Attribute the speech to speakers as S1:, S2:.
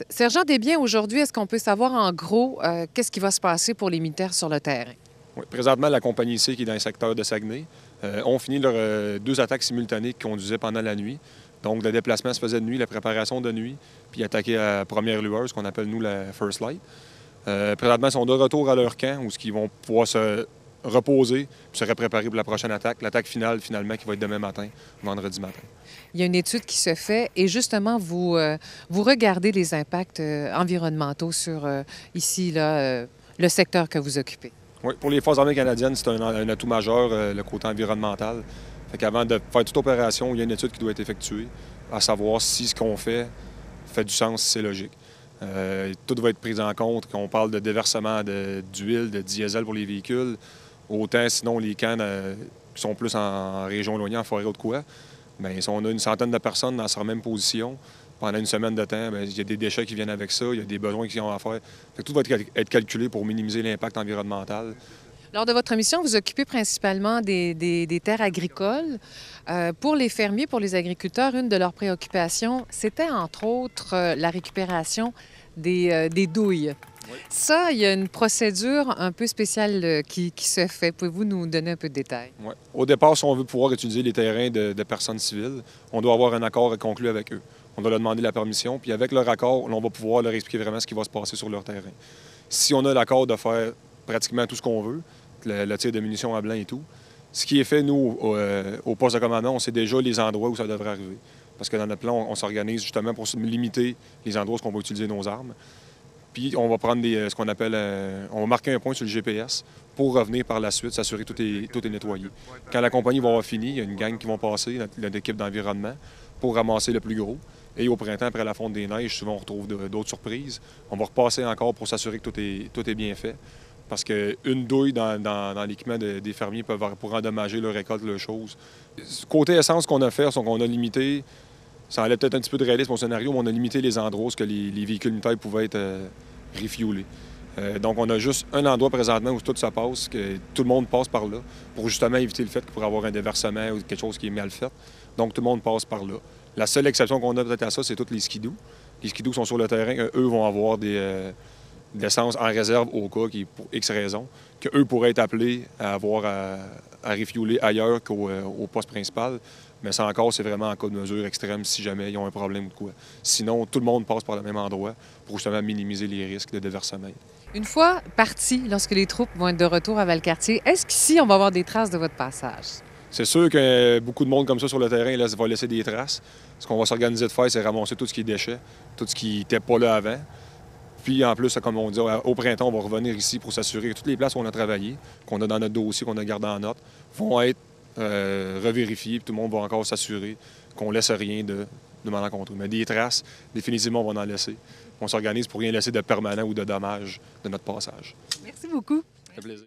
S1: Sergent Desbiens, aujourd'hui, est-ce qu'on peut savoir en gros qu'est-ce qui va se passer pour les militaires sur le terrain?
S2: Oui, présentement, la compagnie C, qui est dans le secteur de Saguenay, ont fini leurs deux attaques simultanées qu'ils conduisaient pendant la nuit. Donc, le déplacement se faisait de nuit, la préparation de nuit, puis attaquer à première lueur, ce qu'on appelle, nous, la First Light. Présentement, ils sont de retour à leur camp, où ils vont pouvoir se reposer puis se préparer pour la prochaine attaque. L'attaque finale, finalement, qui va être demain matin, vendredi matin.
S1: Il y a une étude qui se fait et justement, vous regardez les impacts environnementaux sur ici, là, le secteur que vous occupez.
S2: Oui, pour les Forces armées canadiennes, c'est un atout majeur, le côté environnemental. Fait qu'avant de faire toute opération, il y a une étude qui doit être effectuée, à savoir si ce qu'on fait du sens, si c'est logique. Tout va être pris en compte, qu'on parle de déversement d'huile, de diesel pour les véhicules, autant sinon les cannes qui sont plus en région éloignée, en forêt ou de quoi. Bien, si on a une centaine de personnes dans cette même position, pendant une semaine de temps, bien, il y a des déchets qui viennent avec ça, il y a des besoins qui ont à faire. Fait que tout va être calculé pour minimiser l'impact environnemental.
S1: Lors de votre mission, vous occupez principalement des terres agricoles. Pour les fermiers, pour les agriculteurs, une de leurs préoccupations, c'était entre autres la récupération des douilles.
S2: Oui.
S1: Ça, il y a une procédure un peu spéciale qui se fait. Pouvez-vous nous donner un peu de détails?
S2: Ouais. Au départ, si on veut pouvoir utiliser les terrains de personnes civiles, on doit avoir un accord conclu avec eux. On doit leur demander la permission, puis avec leur accord, on va pouvoir leur expliquer vraiment ce qui va se passer sur leur terrain. Si on a l'accord de faire pratiquement tout ce qu'on veut, le tir de munitions à blanc et tout, ce qui est fait, nous, au poste de commandement, on sait déjà les endroits où ça devrait arriver. Parce que dans notre plan, on s'organise justement pour limiter les endroits où on va utiliser nos armes. Puis on va prendre ce qu'on appelle, on va marquer un point sur le GPS pour revenir par la suite, s'assurer que tout est nettoyé. Quand la compagnie va avoir fini, il y a une gang qui vont passer, notre équipe d'environnement, pour ramasser le plus gros. Et au printemps, après la fonte des neiges, souvent on retrouve d'autres surprises. On va repasser encore pour s'assurer que tout est bien fait. Parce qu'une douille dans l'équipement des fermiers pourrait endommager leur récolte, leurs choses. Côté essence qu'on a fait, c'est qu'on a limité, ça enlève peut-être un petit peu de réalisme au scénario, mais on a limité les endroits où les véhicules militaires pouvaient être refuelés. Donc, on a juste un endroit présentement où tout se passe, que tout le monde passe par là, pour justement éviter le fait qu'il pourrait y avoir un déversement ou quelque chose qui est mal fait. Donc, tout le monde passe par là. La seule exception qu'on a peut-être à ça, c'est tous les skidoo. Les skidoo sont sur le terrain, eux vont avoir de l'essence en réserve au cas, pour X raisons, qu'eux pourraient être appelés à avoir à refueler ailleurs qu'au poste principal. Mais ça encore, c'est vraiment en cas de mesure extrême si jamais ils ont un problème ou de quoi. Sinon, tout le monde passe par le même endroit pour justement minimiser les risques de déversement.
S1: Une fois partis, lorsque les troupes vont être de retour à Valcartier, est-ce qu'ici, on va avoir des traces de votre passage?
S2: C'est sûr que beaucoup de monde comme ça sur le terrain va laisser des traces. Ce qu'on va s'organiser de faire, c'est ramasser tout ce qui est déchets, tout ce qui n'était pas là avant. Puis en plus, comme on dit, au printemps, on va revenir ici pour s'assurer que toutes les places où on a travaillé, qu'on a dans notre dossier, qu'on a gardé en note, vont être revérifiées. Puis tout le monde va encore s'assurer qu'on ne laisse rien de malencontreux. Mais des traces, définitivement, on va en laisser. On s'organise pour rien laisser de permanent ou de dommage de notre passage.
S1: Merci beaucoup.
S2: Ça fait plaisir.